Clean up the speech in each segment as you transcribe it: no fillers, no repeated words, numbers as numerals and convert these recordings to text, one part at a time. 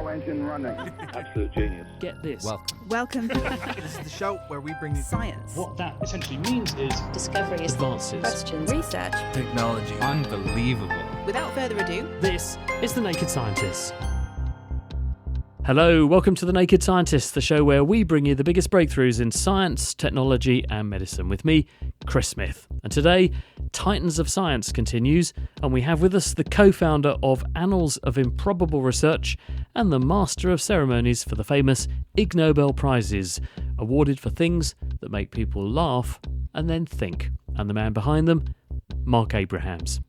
turbo engine running. Absolute genius. Get this. Welcome. This is the show where we bring you Science. What that essentially means is discoveries, Advances. Questions. Research. technology. Unbelievable. Without further ado, This is The Naked Scientists. Hello, welcome to The Naked Scientists, the show where we bring you the biggest breakthroughs in science, technology and medicine with me, Chris Smith. And today, Titans of Science continues, and we have with us the co-founder of Annals of Improbable Research and the Master of Ceremonies for the famous Ig Nobel Prizes, awarded for things that make people laugh and then think. And the man behind them, Marc Abrahams.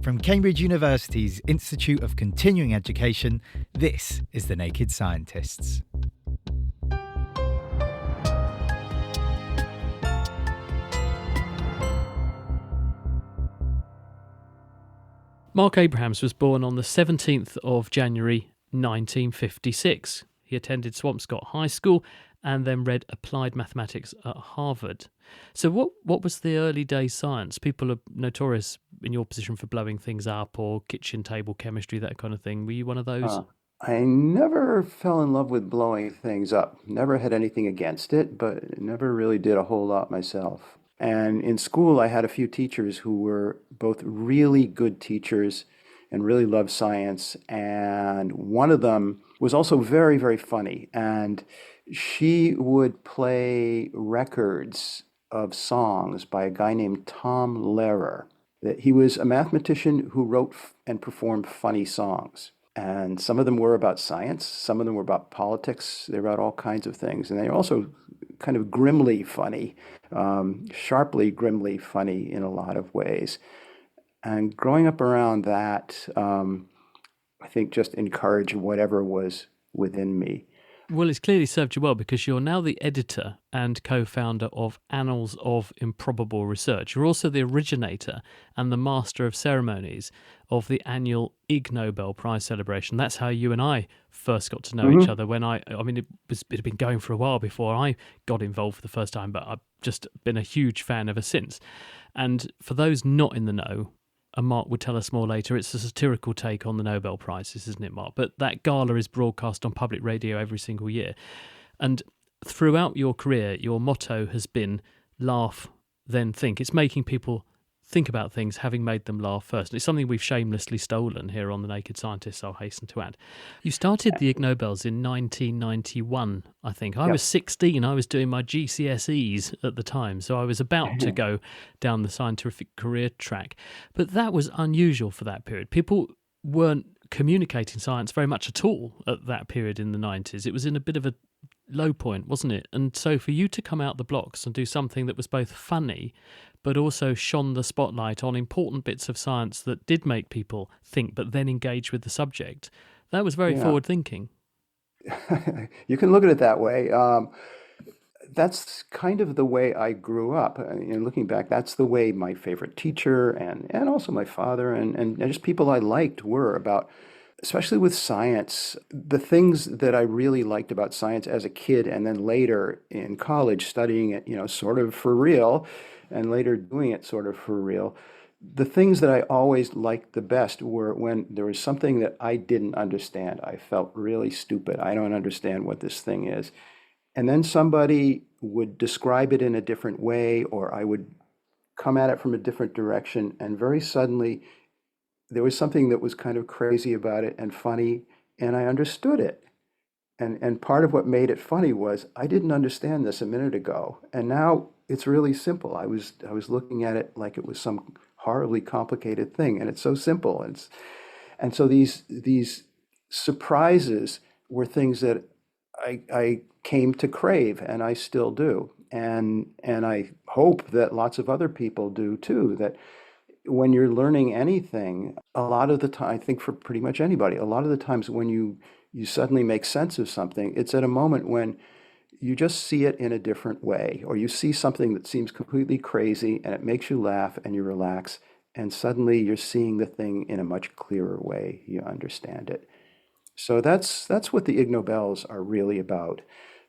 From Cambridge University's Institute of Continuing Education, this is The Naked Scientists. Marc Abrahams was born on the 17th of January 1956. He attended Swampscott High School and then read applied mathematics at Harvard. So what was the early day science? People are notorious in your position for blowing things up or kitchen table chemistry, that kind of thing. Were you one of those? I never fell in love with blowing things up. Never had anything against it, but never really did a whole lot myself. And in school, I had a few teachers who were both really good teachers and really loved science. And one of them was also very, very funny. And she would play records of songs by a guy named Tom Lehrer. He was a mathematician who wrote and performed funny songs. And some of them were about science, some of them were about politics, they were about all kinds of things. And they were also kind of grimly funny, sharply, grimly funny in a lot of ways. And growing up around that, I think just encouraged whatever was within me. Well, it's clearly served you well because you're now the editor and co-founder of Annals of Improbable Research. You're also the originator and the master of ceremonies of the annual Ig Nobel Prize celebration. That's how you and I first got to know each other when it had been going for a while before I got involved for the first time, but I've just been a huge fan ever since. And for those not in the know, and Mark would tell us more later, it's a satirical take on the Nobel Prizes, isn't it, Mark? But that gala is broadcast on public radio every single year. And throughout your career, your motto has been laugh, then think. It's making people think about things, having made them laugh first. It's something we've shamelessly stolen here on The Naked Scientists, I'll hasten to add. You started the Ig Nobels in 1991, I think. I was 16. I was doing my GCSEs at the time, so I was about to go down the scientific career track. But that was unusual for that period. People weren't communicating science very much at all at that period in the 90s. It was in a bit of a low point, wasn't it? And so for you to come out the blocks and do something that was both funny but also shone the spotlight on important bits of science that did make people think but then engage with the subject, that was very forward thinking. You can look at it that way. That's kind of the way I grew up. And looking back, that's the way my favorite teacher and also my father and just people I liked were about. Especially with science, the things that I really liked about science as a kid and then later in college studying it, sort of for real, and later doing it sort of for real, the things that I always liked the best were when there was something that I didn't understand. I felt really stupid. I don't understand what this thing is. And then somebody would describe it in a different way, or I would come at it from a different direction, and very suddenly there was something that was kind of crazy about it and funny, and I understood it. And part of what made it funny was I didn't understand this a minute ago, and now it's really simple. I was looking at it like it was some horribly complicated thing, and it's so simple. And so these surprises were things that I came to crave, and I still do, and I hope that lots of other people do too. That when you're learning anything, a lot of the time, I think for pretty much anybody, a lot of the times when you suddenly make sense of something, it's at a moment when you just see it in a different way, or you see something that seems completely crazy and it makes you laugh and you relax, and suddenly you're seeing the thing in a much clearer way. You understand it. So that's what the Ig Nobels are really about.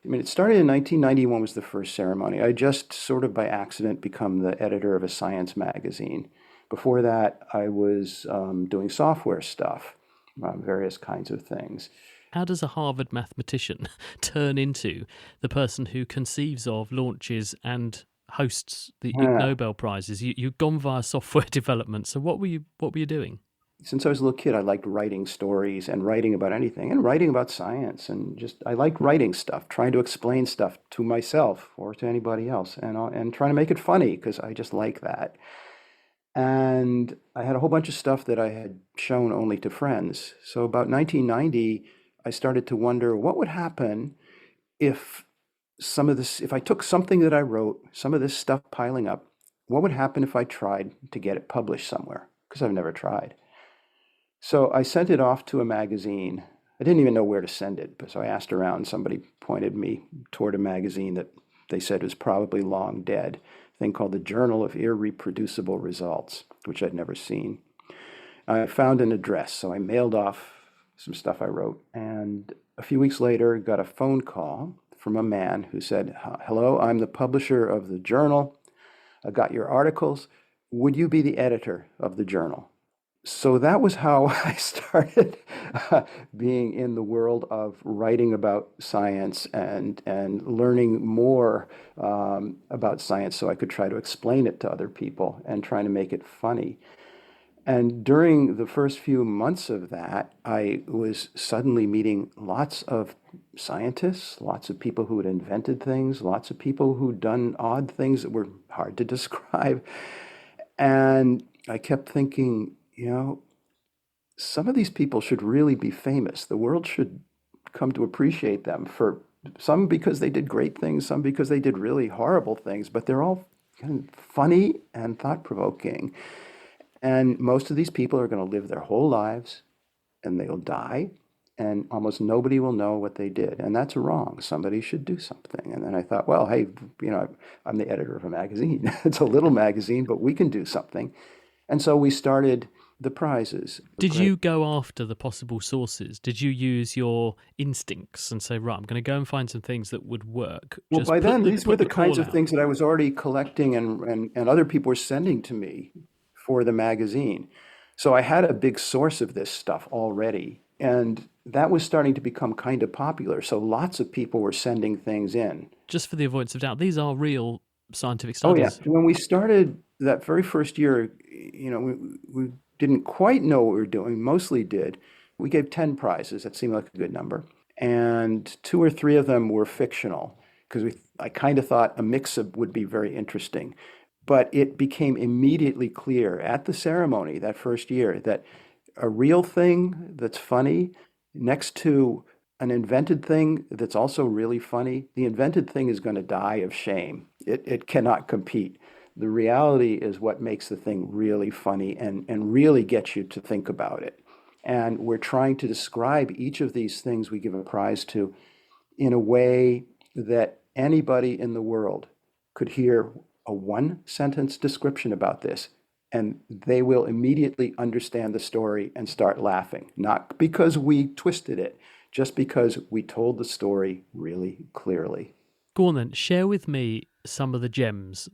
I mean, it started in 1991 was the first ceremony. I just sort of by accident become the editor of a science magazine. Before that, I was doing software stuff. various kinds of things. How does a Harvard mathematician turn into the person who conceives of, launches, and hosts the Ig Uh, Nobel Prizes? You've gone via software development. So what were you doing? since I was a little kid, I liked writing stories and writing about anything and writing about science and just I liked writing stuff, trying to explain stuff to myself or to anybody else, and trying to make it funny because I just like that. And I had a whole bunch of stuff that I had shown only to friends. So about 1990, I started to wonder what would happen if if I took something that I wrote, some of this stuff piling up, what would happen if I tried to get it published somewhere? Because I've never tried. So I sent it off to a magazine. I didn't even know where to send it, but so I asked around. Somebody pointed me toward a magazine that they said was probably long dead, a thing called the Journal of Irreproducible Results, which I'd never seen. I found an address, so I mailed off some stuff I wrote, and a few weeks later got a phone call from a man who said, "Hello, I'm the publisher of the journal. I got your articles. Would you be the editor of the journal?" So that was how I started being in the world of writing about science and learning more about science so I could try to explain it to other people and trying to make it funny. And during the first few months of that, I was suddenly meeting lots of scientists, lots of people who had invented things, lots of people who'd done odd things that were hard to describe. And I kept thinking, some of these people should really be famous. The world should come to appreciate them for some because they did great things, some because they did really horrible things, but they're all kind of funny and thought-provoking. And most of these people are going to live their whole lives and they'll die, and almost nobody will know what they did. And that's wrong. Somebody should do something. And then I thought, well, hey, I'm the editor of a magazine. It's a little magazine, but we can do something. And so we started the prizes. Did you go after the possible sources? Did you use your instincts and say, right, I'm going to go and find some things that would work? Well, by then, these were the kinds of out. things that I was already collecting and other people were sending to me for the magazine. So I had a big source of this stuff already. And that was starting to become kind of popular. So lots of people were sending things in. Just for the avoidance of doubt, these are real scientific Oh, yeah. studies. When we started that very first year, we didn't quite know what we were doing, mostly did. We gave 10 prizes. That seemed like a good number. And 2 or 3 of them were fictional because I kind of thought a mix-up would be very interesting. But it became immediately clear at the ceremony that first year that a real thing that's funny next to an invented thing that's also really funny, the invented thing is going to die of shame. It cannot compete. The reality is what makes the thing really funny and really gets you to think about it. And we're trying to describe each of these things we give a prize to in a way that anybody in the world could hear a 1-sentence description about this, and they will immediately understand the story and start laughing. Not because we twisted it, just because we told the story really clearly. Go on then, share with me some of the gems.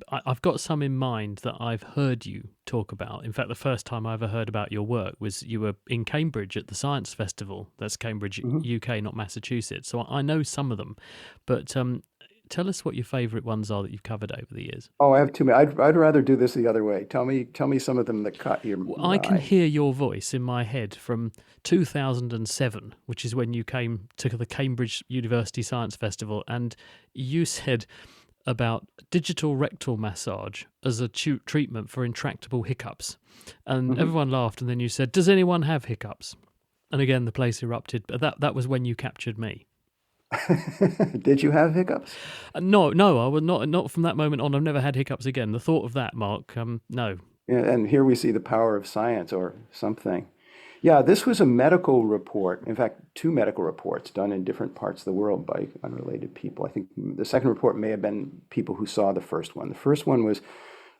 I've got some in mind that I've heard you talk about. In fact, the first time I ever heard about your work was you were in Cambridge at the Science Festival. That's Cambridge, UK, not Massachusetts. So I know some of them. But tell us what your favourite ones are that you've covered over the years. Oh, I have too many. I'd rather do this the other way. Tell me some of them that caught your I can eye. hear your voice in my head from 2007, which is when you came to the Cambridge University Science Festival, and you said about digital rectal massage as a treatment for intractable hiccups. And everyone laughed, and then you said, does anyone have hiccups? And again, the place erupted. But that was when you captured me. Did you have hiccups? No, I would not from that moment on. I've never had hiccups again. The thought of that, Mark, no. Yeah, and here we see the power of science or something. Yeah, this was a medical report. In fact, 2 medical reports done in different parts of the world by unrelated people. I think the second report may have been people who saw the first one. The first one was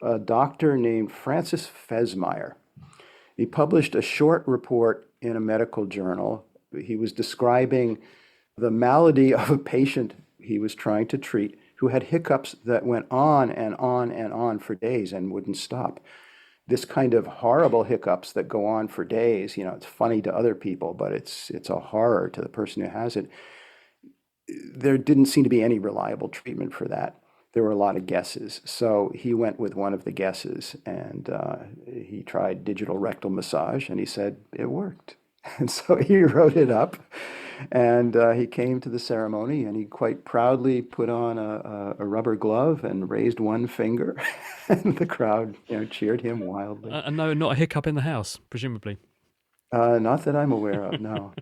a doctor named Francis Fesmeyer. He published a short report in a medical journal. He was describing the malady of a patient he was trying to treat who had hiccups that went on and on and on for days and wouldn't stop. this kind of horrible hiccups that go on for days. It's funny to other people, but it's a horror to the person who has it. There didn't seem to be any reliable treatment for that. There were a lot of guesses. So he went with one of the guesses, and he tried digital rectal massage, and he said it worked. And so he wrote it up, and he came to the ceremony, and he quite proudly put on a rubber glove and raised one finger, and the crowd, cheered him wildly. And no, not a hiccup in the house, presumably. Not that I'm aware of, no.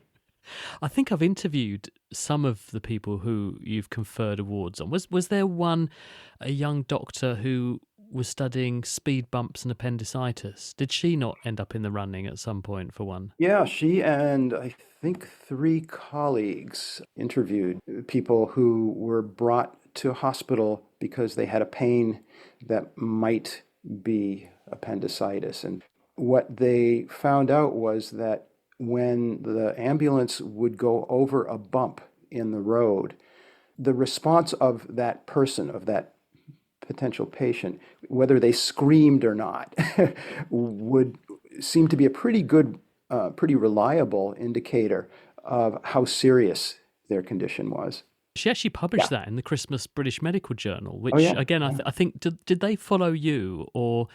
I think I've interviewed some of the people who you've conferred awards on. Was there a young doctor who was studying speed bumps and appendicitis? Did she not end up in the running at some point for one? Yeah, she and I think 3 colleagues interviewed people who were brought to hospital because they had a pain that might be appendicitis. And what they found out was that when the ambulance would go over a bump in the road, the response of that person, of that potential patient, whether they screamed or not, would seem to be a pretty good, pretty reliable indicator of how serious their condition was. She actually published that in the Christmas British Medical Journal, which, again, yeah. I think, did they follow you, or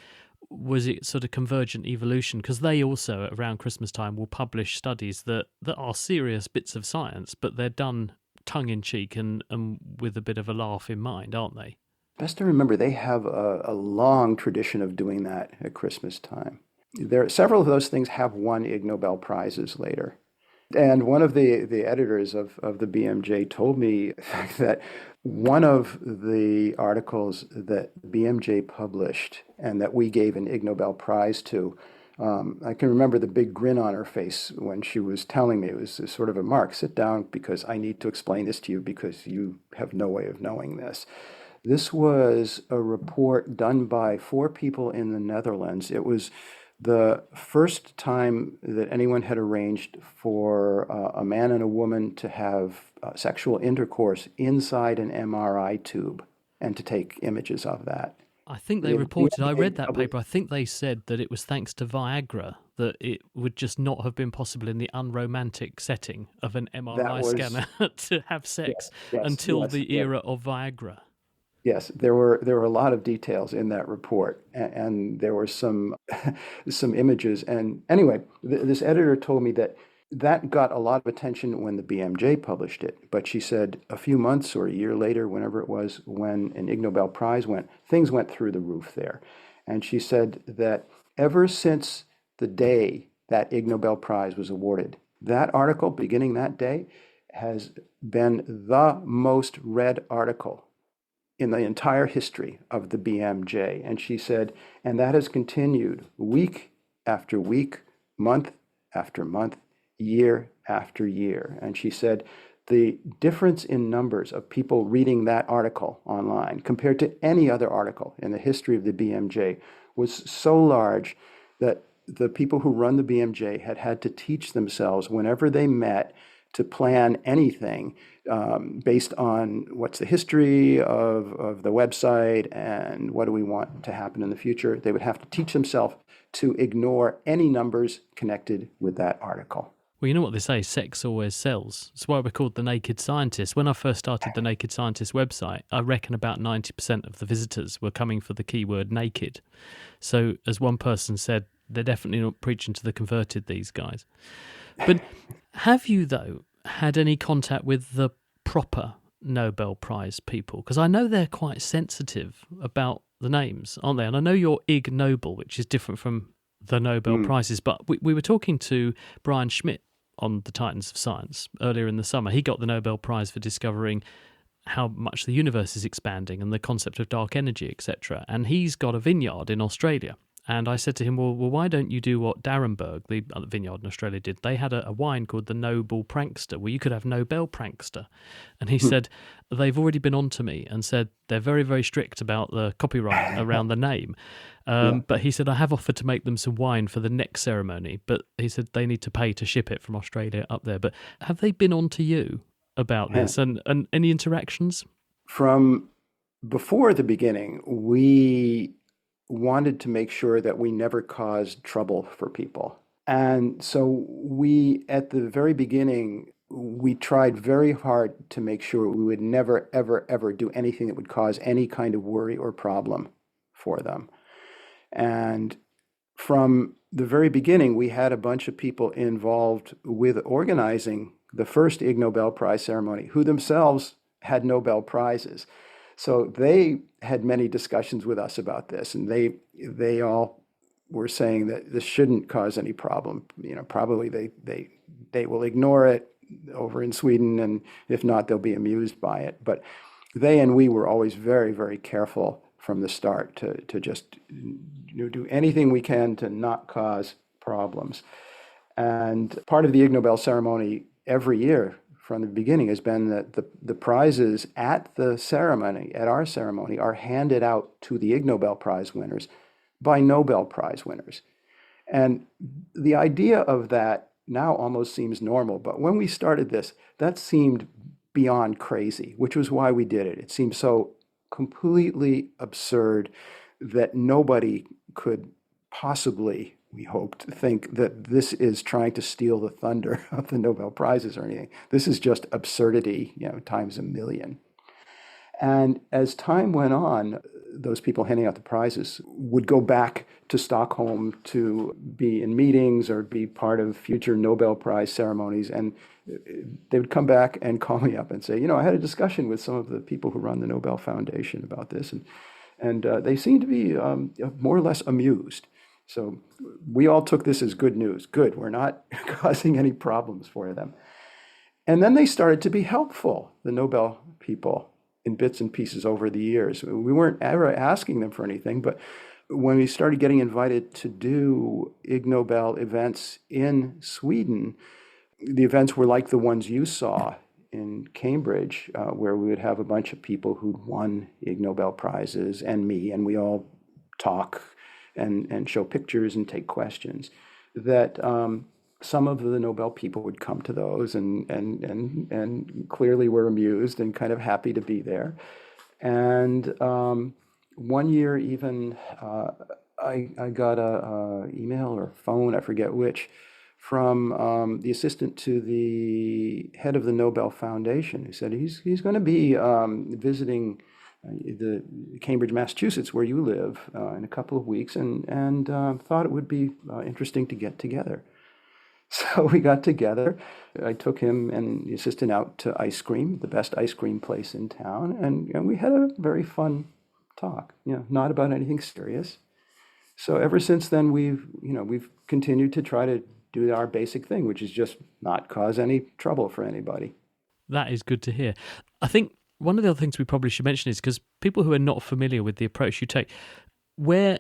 was it sort of convergent evolution? Because they also, around Christmas time, will publish studies that are serious bits of science, but they're done tongue-in-cheek and with a bit of a laugh in mind, aren't they? Best to remember, they have a long tradition of doing that at Christmas time. Several of those things have won Ig Nobel Prizes later. And one of the editors of the BMJ told me that one of the articles that BMJ published and that we gave an Ig Nobel Prize to, I can remember the big grin on her face when she was telling me. It was sort of Mark, sit down because I need to explain this to you because you have no way of knowing this. This was a report done by 4 people in the Netherlands. It was the first time that anyone had arranged for a man and a woman to have sexual intercourse inside an MRI tube and to take images of that. I think they reported, I read that paper, I think they said that it was thanks to Viagra that it would just not have been possible in the unromantic setting of an MRI scanner to have sex until the era of Viagra. Yes, there were a lot of details in that report, and there were some images. And anyway, this editor told me that got a lot of attention when the BMJ published it. But she said a few months or a year later, whenever it was, when an Ig Nobel Prize things went through the roof there. And she said that ever since the day that Ig Nobel Prize was awarded, that article, beginning that day, has been the most read article in the entire history of the BMJ. And she said, and that has continued week after week, month after month, year after year. And she said, the difference in numbers of people reading that article online compared to any other article in the history of the BMJ was so large that the people who run the BMJ had to teach themselves whenever they met to plan anything based on what's the history of the website and what do we want to happen in the future. They would have to teach themselves to ignore any numbers connected with that article. Well, you know what they say, sex always sells. That's why we're called The Naked Scientist. When I first started the Naked Scientist website, I reckon about 90% of the visitors were coming for the keyword naked. So as one person said, they're definitely not preaching to the converted, these guys. But have you, though, had any contact with the proper Nobel Prize people? Because I know they're quite sensitive about the names, aren't they? And I know you're Ig Nobel, which is different from the Nobel Prizes, but we were talking to Brian Schmidt on the Titans of Science earlier in the summer. He got the Nobel Prize for discovering how much the universe is expanding and the concept of dark energy, etc. And he's got a vineyard in Australia. And I said to him, well, why don't you do what Darrenberg, the other vineyard in Australia, did? They had a wine called the Noble Prankster, where you could have Nobel Prankster. And he said, they've already been on to me and said they're very, very strict about the copyright around the name. But he said, I have offered to make them some wine for the next ceremony. But he said they need to pay to ship it from Australia up there. But have they been on to you about this and any interactions? From before the beginning, we wanted to make sure that we never caused trouble for people. And so we, at the very beginning, we tried very hard to make sure we would never, ever, ever do anything that would cause any kind of worry or problem for them. And from the very beginning, we had a bunch of people involved with organizing the first Ig Nobel Prize ceremony who themselves had Nobel Prizes. So they had many discussions with us about this, and they all were saying that this shouldn't cause any problem. Probably they will ignore it over in Sweden, and if not, they'll be amused by it. But they and we were always very, very careful from the start to just do anything we can to not cause problems. And part of the Ig Nobel ceremony every year from the beginning has been that the prizes at our ceremony, are handed out to the Ig Nobel Prize winners by Nobel Prize winners. And the idea of that now almost seems normal, but when we started this, that seemed beyond crazy, which was why we did it. It seemed so completely absurd that nobody could possibly, we hoped, think that this is trying to steal the thunder of the Nobel Prizes or anything. This is just absurdity, times a million. And as time went on, those people handing out the prizes would go back to Stockholm to be in meetings or be part of future Nobel Prize ceremonies. And they would come back and call me up and say, I had a discussion with some of the people who run the Nobel Foundation about this. And they seemed to be more or less amused. So we all took this as good news. Good, we're not causing any problems for them. And then they started to be helpful, the Nobel people, in bits and pieces over the years. We weren't ever asking them for anything, but when we started getting invited to do Ig Nobel events in Sweden, the events were like the ones you saw in Cambridge, where we would have a bunch of people who'd won Ig Nobel Prizes and me, and we all talk and show pictures and take questions, that some of the Nobel people would come to those and clearly were amused and kind of happy to be there. And one year even, I got a email or phone, I forget which, from the assistant to the head of the Nobel Foundation, who said he's going to be visiting the Cambridge, Massachusetts, where you live, in a couple of weeks, and thought it would be interesting to get together. So we got together. I took him and the assistant out to ice cream, the best ice cream place in town, and we had a very fun talk. Not about anything serious. So ever since then, we've continued to try to do our basic thing, which is just not cause any trouble for anybody. That is good to hear. I think one of the other things we probably should mention is, because people who are not familiar with the approach you take, where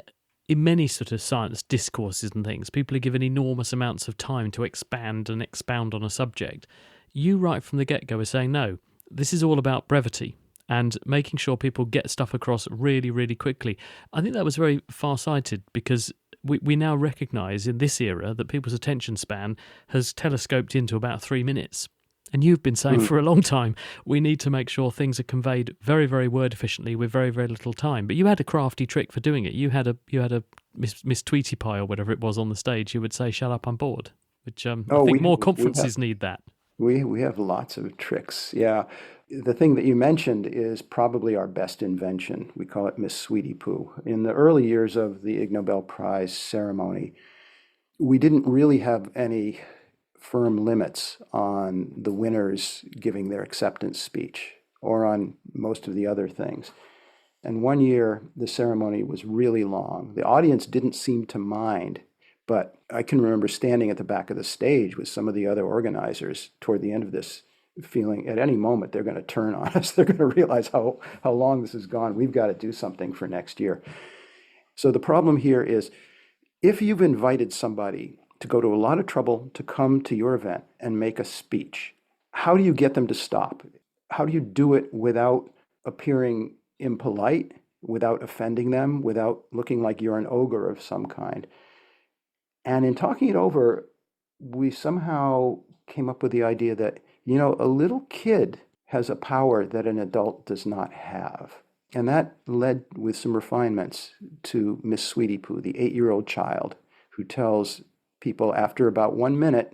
in many sort of science discourses and things, people are given enormous amounts of time to expand and expound on a subject, you right from the get-go are saying, no, this is all about brevity and making sure people get stuff across really, really quickly. I think that was very far-sighted, because we now recognise in this era that people's attention span has telescoped into about 3 minutes. And you've been saying for a long time, we need to make sure things are conveyed very, very word efficiently with very, very little time. But you had a crafty trick for doing it. You had a Miss Tweety Pie or whatever it was on the stage. You would say, "Shut up, I'm bored," which I think more conferences need that. We have lots of tricks. Yeah. The thing that you mentioned is probably our best invention. We call it Miss Sweetie Poo. In the early years of the Ig Nobel Prize ceremony, we didn't really have any firm limits on the winners giving their acceptance speech or on most of the other things. And one year, the ceremony was really long. The audience didn't seem to mind, but I can remember standing at the back of the stage with some of the other organizers toward the end of this, feeling at any moment they're going to turn on us. They're going to realize how long this has gone. We've got to do something for next year. So the problem here is, if you've invited somebody to go to a lot of trouble to come to your event and make a speech, how do you get them to stop? How do you do it without appearing impolite, without offending them, without looking like you're an ogre of some kind? And in talking it over, we somehow came up with the idea that, a little kid has a power that an adult does not have. And that led with some refinements to Miss Sweetie Poo, the 8-year-old child who tells people after about 1 minute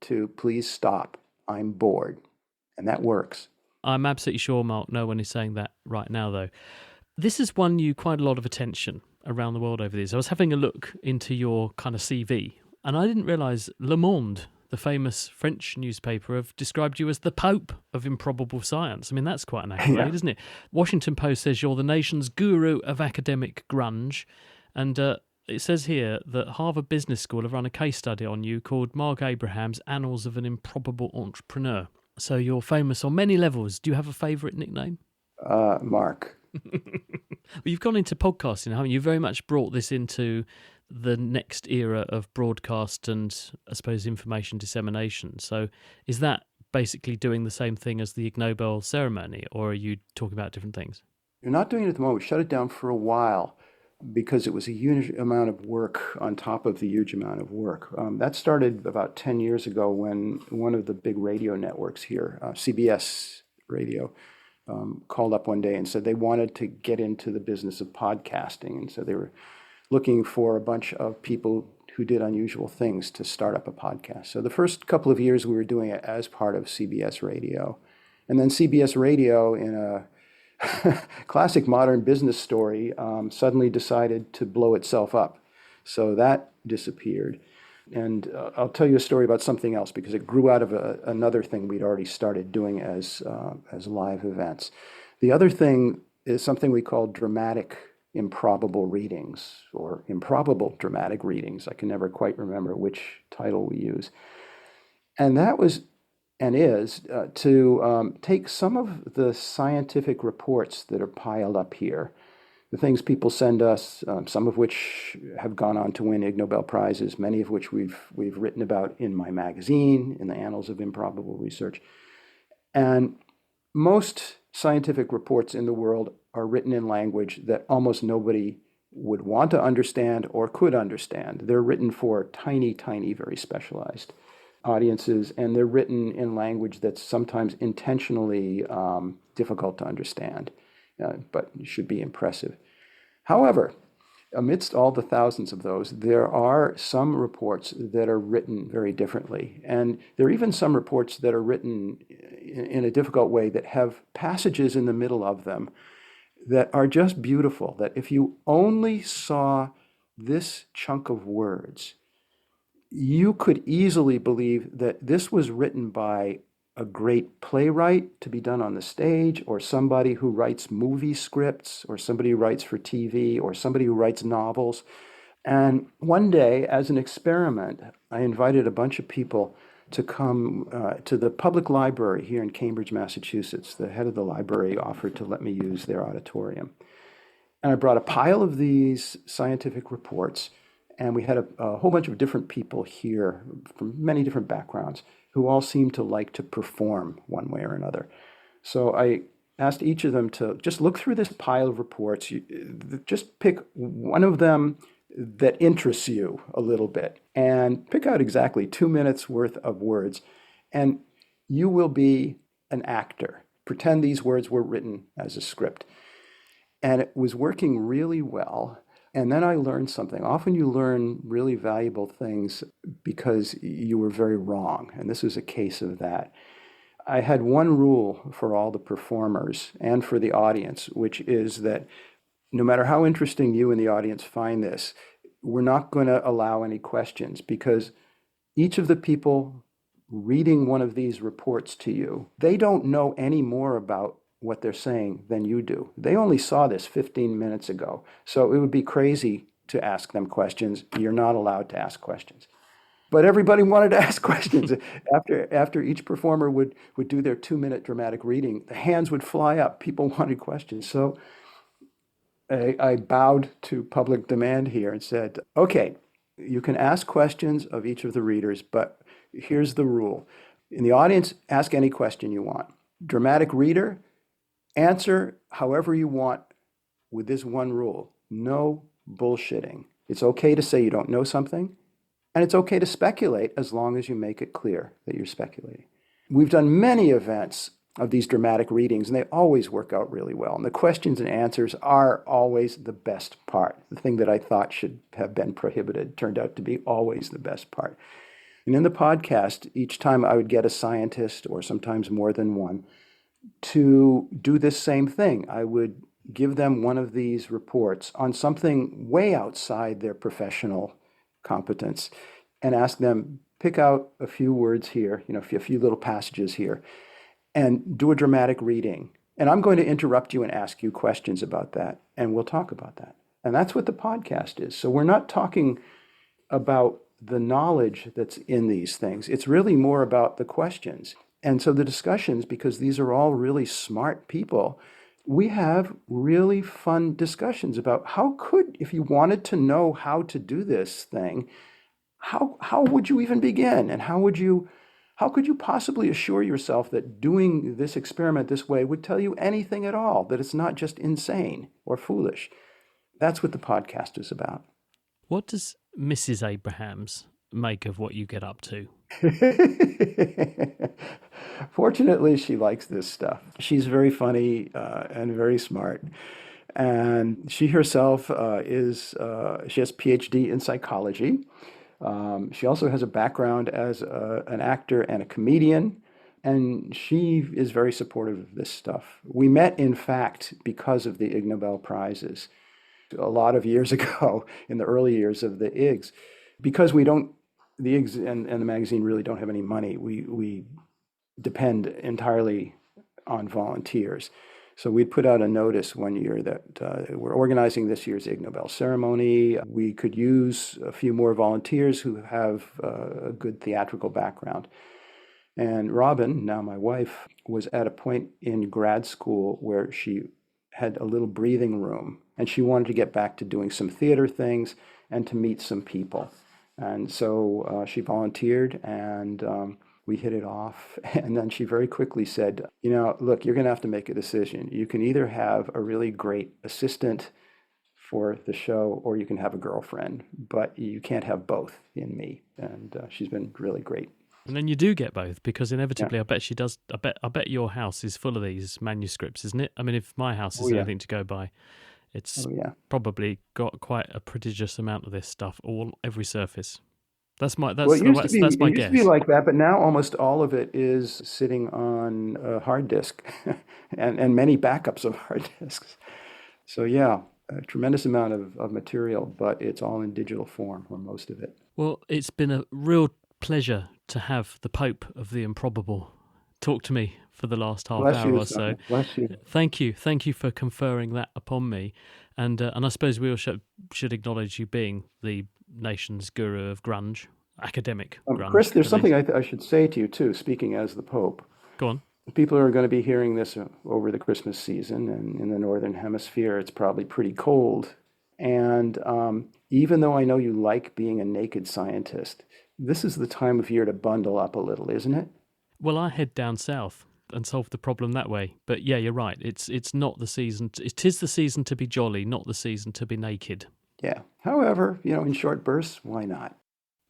to please stop. I'm bored. And that works. I'm absolutely sure, Mark, no one is saying that right now, though. This has won you quite a lot of attention around the world over these. I was having a look into your kind of CV, and I didn't realise Le Monde, the famous French newspaper, have described you as the Pope of improbable science. I mean, that's quite an accolade, isn't it? Washington Post says you're the nation's guru of academic grunge, and it says here that Harvard Business School have run a case study on you called Mark Abraham's Annals of an Improbable Entrepreneur. So you're famous on many levels. Do you have a favourite nickname? Marc. Well, you've gone into podcasting, haven't you? You very much brought this into the next era of broadcast and, I suppose, information dissemination. So is that basically doing the same thing as the Ig Nobel ceremony, or are you talking about different things? You're not doing it at the moment. We shut it down for a while because it was a huge amount of work on top of the huge amount of work. That started about 10 years ago when one of the big radio networks here, CBS Radio, called up one day and said they wanted to get into the business of podcasting. And so they were looking for a bunch of people who did unusual things to start up a podcast. So the first couple of years we were doing it as part of CBS Radio. And then CBS Radio, in a classic modern business story, suddenly decided to blow itself up. So that disappeared. And I'll tell you a story about something else because it grew out of another thing we'd already started doing as live events. The other thing is something we call dramatic improbable readings or improbable dramatic readings. I can never quite remember which title we use. And that was and is to take some of the scientific reports that are piled up here, the things people send us, some of which have gone on to win Ig Nobel Prizes, many of which we've written about in my magazine, in the Annals of Improbable Research. And most scientific reports in the world are written in language that almost nobody would want to understand or could understand. They're written for tiny, tiny, very specialized audiences, and they're written in language that's sometimes intentionally difficult to understand, but should be impressive. However, amidst all the thousands of those, there are some reports that are written very differently. And there are even some reports that are written in a difficult way that have passages in the middle of them that are just beautiful, that if you only saw this chunk of words, you could easily believe that this was written by a great playwright to be done on the stage, or somebody who writes movie scripts, or somebody who writes for TV, or somebody who writes novels. And one day, as an experiment, I invited a bunch of people to come to the public library here in Cambridge, Massachusetts. The head of the library offered to let me use their auditorium. And I brought a pile of these scientific reports, and we had a whole bunch of different people here from many different backgrounds who all seemed to like to perform one way or another. So I asked each of them to just look through this pile of reports, just pick one of them that interests you a little bit, and pick out exactly 2 minutes worth of words, and you will be an actor. Pretend these words were written as a script. And it was working really well. And then I learned something. Often you learn really valuable things because you were very wrong. And this was a case of that. I had one rule for all the performers and for the audience, which is that no matter how interesting you and the audience find this, we're not going to allow any questions, because each of the people reading one of these reports to you, they don't know any more about what they're saying than you do. They only saw this 15 minutes ago. So it would be crazy to ask them questions. You're not allowed to ask questions. But everybody wanted to ask questions. After each performer would do their 2-minute dramatic reading, the hands would fly up. People wanted questions. So I bowed to public demand here and said, okay, you can ask questions of each of the readers, but here's the rule. In the audience, ask any question you want. Dramatic reader, answer however you want with this one rule: no bullshitting. It's okay to say you don't know something, and it's okay to speculate as long as you make it clear that you're speculating. We've done many events of these dramatic readings, and they always work out really well. And the questions and answers are always the best part. The thing that I thought should have been prohibited turned out to be always the best part. And in the podcast, each time I would get a scientist, or sometimes more than one, to do this same thing. I would give them one of these reports on something way outside their professional competence and ask them, pick out a few words here, a few little passages here, and do a dramatic reading. And I'm going to interrupt you and ask you questions about that, and we'll talk about that. And that's what the podcast is. So we're not talking about the knowledge that's in these things. It's really more about the questions. And so the discussions, because these are all really smart people, we have really fun discussions about if you wanted to know how to do this thing, how would you even begin? And how could you possibly assure yourself that doing this experiment this way would tell you anything at all, that it's not just insane or foolish? That's what the podcast is about. What does Mrs. Abrahams make of what you get up to? Fortunately, she likes this stuff. She's very funny and very smart. And she herself she has a PhD in psychology. She also has a background as an actor and a comedian, and she is very supportive of this stuff. We met, in fact, because of the Ig Nobel Prizes a lot of years ago, in the early years of the Igs. Because the Igs and the magazine really don't have any money, we depend entirely on volunteers. So we'd put out a notice one year that we're organizing this year's Ig Nobel ceremony. We could use a few more volunteers who have a good theatrical background. And Robin, now my wife, was at a point in grad school where she had a little breathing room, and she wanted to get back to doing some theater things and to meet some people. And so she volunteered, and we hit it off. And then she very quickly said, look, you're going to have to make a decision. You can either have a really great assistant for the show, or you can have a girlfriend, but you can't have both in me. And she's been really great. And then you do get both, because inevitably, Yeah. I bet she does. I bet your house is full of these manuscripts, isn't it? I mean, if my house is Oh, yeah. anything to go by, it's Oh, yeah. probably got quite a prodigious amount of this stuff every surface. That's my Well, it used to be, that's my it used guess. to be like that, but now almost all of it is sitting on a hard disk and many backups of hard disks. So yeah, a tremendous amount of material, but it's all in digital form, or most of it. Well, it's been a real pleasure to have the Pope of the Improbable talk to me for the last half Bless hour you, or so. son. Bless you. Thank you for conferring that upon me, and I suppose we all should acknowledge you being the nation's guru of grunge, academic grunge. Chris, there's at something least. I should say to you too, speaking as the Pope. Go on. People are going to be hearing this over the Christmas season, and in the Northern Hemisphere, it's probably pretty cold. And even though I know you like being a naked scientist, this is the time of year to bundle up a little, isn't it? Well, I head down south and solve the problem that way. But yeah, you're right. It's not the season. It is the season to be jolly, not the season to be naked. Yeah. However, in short bursts, why not?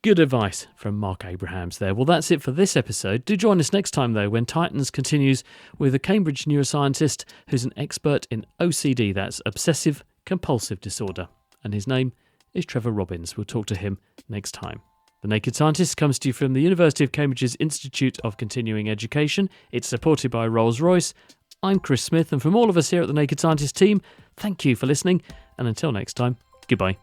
Good advice from Marc Abrahams there. Well, that's it for this episode. Do join us next time, though, when Titans continues with a Cambridge neuroscientist who's an expert in OCD, that's obsessive compulsive disorder. And his name is Trevor Robbins. We'll talk to him next time. The Naked Scientist comes to you from the University of Cambridge's Institute of Continuing Education. It's supported by Rolls-Royce. I'm Chris Smith, and from all of us here at the Naked Scientist team, thank you for listening, and until next time, goodbye.